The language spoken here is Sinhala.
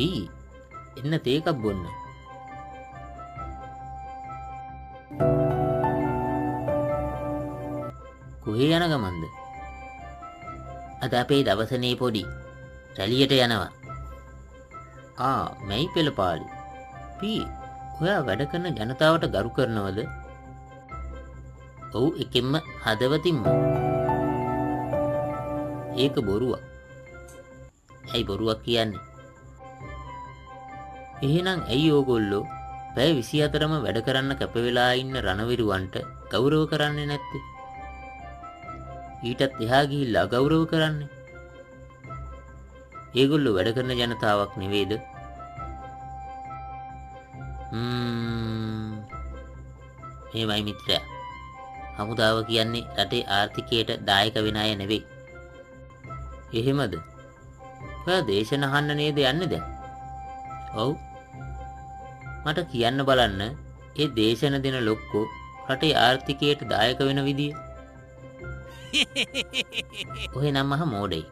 පී එන්න තේ එකක් බොන්න. කොහේ යන ගමන්ද? අද අපේ දවසනේ පොඩි රැලියට යනවා. මැයි පෙළපාලි. පී ඔයා වැඩ කරන ජනතාවට ගරු කරනවද? ඔව් එකෙන්ම හදවතින්ම. ඒක බොරුවක්. ඇයි බොරුවක් කියන්නේ? එහෙනම් ඇයි ඕගොල්ලෝ පැය 24ම වැඩ කරන්න කැප වෙලා ඉන්න රණවිරුවන්ට ගෞරව කරන්නේ නැත්තේ? ඊටත් එහා ගිහිල්ලා ගෞරව කරන්නේ. ඒගොල්ලෝ වැඩ කරන ජනතාවක් නෙවෙයිද? මේවයි මිත්‍රයා. හමුදාව කියන්නේ රටේ ආර්ථිකයට දායක වෙන අය නෙවෙයි. එහෙමද? ඔයා දේශන අහන්න නේද යන්නේ දැන්? ඔව්. මට කියන්න බලන්න ඒ දේශන දෙන ලොක්කෝ රටේ ආර්ථිකයට දායක වෙන විදිය. ඔහෙ නම් මහ මෝඩයි.